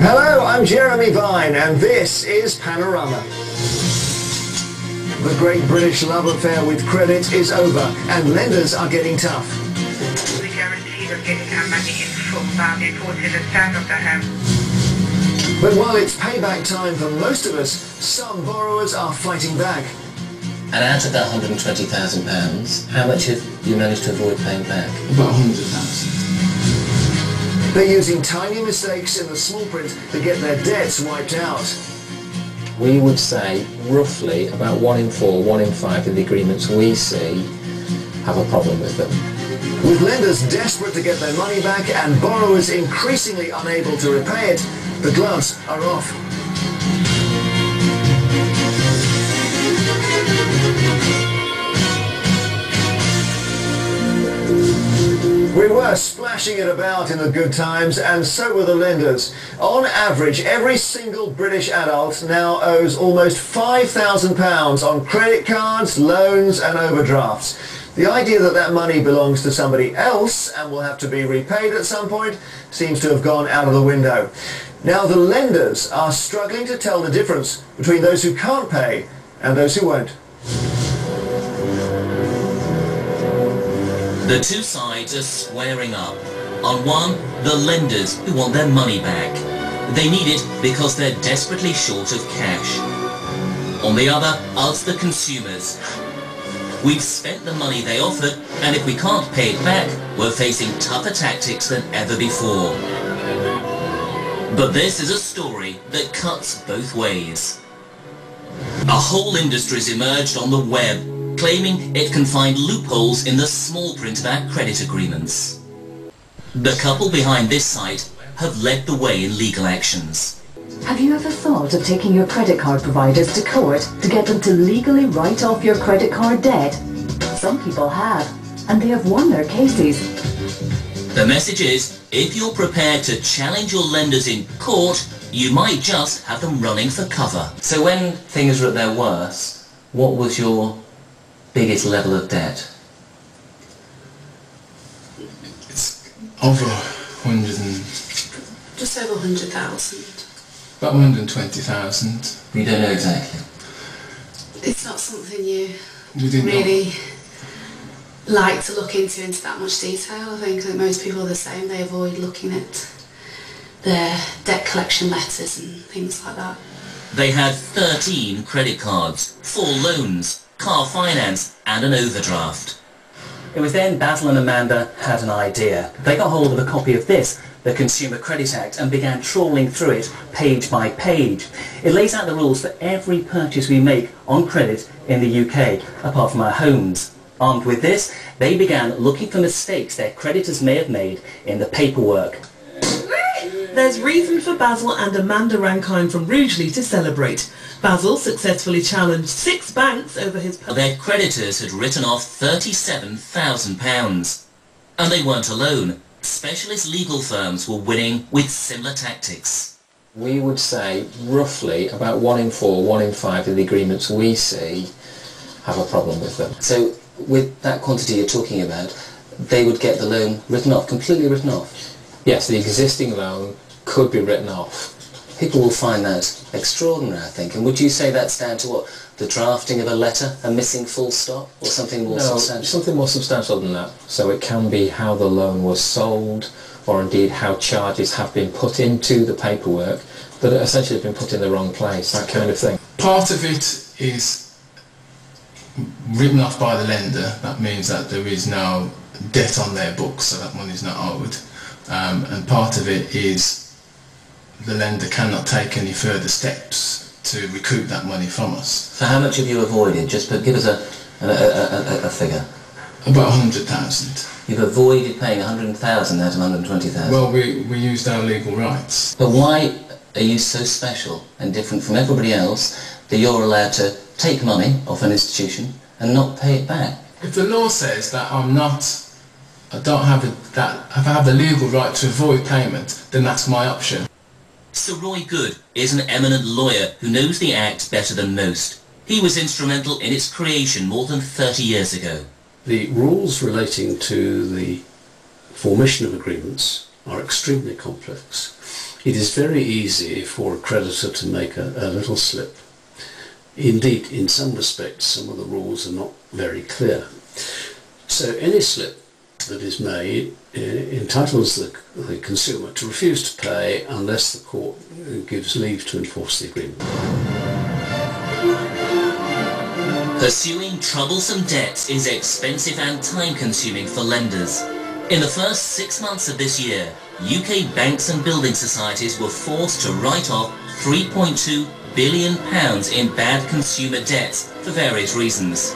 Hello, I'm Jeremy Vine, and this is Panorama. The great British love affair with credit is over, and lenders are getting tough. The guarantee of getting our money in full by the reported the sound of the house. But while it's payback time for most of us, some borrowers are fighting back. And out of that £120,000, how much have you managed to avoid paying back? About 100,000. They're using tiny mistakes in the small print to get their debts wiped out. We would say roughly about 1 in 4, 1 in 5 of the agreements we see have a problem with them. With lenders desperate to get their money back and borrowers increasingly unable to repay it, the gloves are off. We were splashing it about in the good times, and so were the lenders. On average, every single British adult now owes almost £5,000 on credit cards, loans and overdrafts. The idea that that money belongs to somebody else and will have to be repaid at some point seems to have gone out of the window. Now the lenders are struggling to tell the difference between those who can't pay and those who won't. The two sides are squaring up. On one, the lenders who want their money back. They need it because they're desperately short of cash. On the other, us the consumers. We've spent the money they offered, and if we can't pay it back, we're facing tougher tactics than ever before. But this is a story that cuts both ways. A whole industry's emerged on the web, claiming it can find loopholes in the small print of our credit agreements. The couple behind this site have led the way in legal actions. Have you ever thought of taking your credit card providers to court to get them to legally write off your credit card debt? Some people have, and they have won their cases. The message is, if you're prepared to challenge your lenders in court, you might just have them running for cover. So when things were at their worst, what was your biggest level of debt? It's over 100 and... Just over 100,000. about 120,000. You don't know exactly. It's not something you We didn't really like to look into that much detail. I think that most people are the same. They avoid looking at their debt collection letters and things like that. They had 13 credit cards, 4 loans, car finance and an overdraft. It was then Basil and Amanda had an idea. They got hold of a copy of this, the Consumer Credit Act, and began trawling through it page by page. It lays out the rules for every purchase we make on credit in the UK, apart from our homes. Armed with this, they began looking for mistakes their creditors may have made in the paperwork. There's reason for Basil and Amanda Rankine from Rugeley to celebrate. Basil successfully challenged 6 banks over his... Their creditors had written off £37,000. And they weren't alone. Specialist legal firms were winning with similar tactics. We would say roughly about 1 in 4, 1 in 5 of the agreements we see have a problem with them. So with that quantity you're talking about, they would get the loan written off, completely written off. Yes, the existing loan could be written off. People will find that extraordinary, I think. And would you say that's down to what? The drafting of a letter, a missing full stop, or something more substantial? Something more substantial than that. So it can be how the loan was sold, or indeed how charges have been put into the paperwork that have essentially been put in the wrong place, that kind of thing. Part of it is written off by the lender. That means that there is no debt on their books, so that money is not owed. And part of it is the lender cannot take any further steps to recoup that money from us. So how much have you avoided? Just give us a figure. About 100,000. You've avoided paying 100,000 out of 120,000. Well, we used our legal rights. But why are you so special and different from everybody else that you're allowed to take money off an institution and not pay it back? If the law says that I have the legal right to avoid payment, then that's my option. Sir Roy Good is an eminent lawyer who knows the Act better than most. He was instrumental in its creation more than 30 years ago. The rules relating to the formation of agreements are extremely complex. It is very easy for a creditor to make a little slip. Indeed, in some respects, some of the rules are not very clear. So any slip that is made entitles the consumer to refuse to pay unless the court gives leave to enforce the agreement. Pursuing troublesome debts is expensive and time-consuming for lenders. In the first 6 months of this year, UK banks and building societies were forced to write off £3.2 billion in bad consumer debts for various reasons.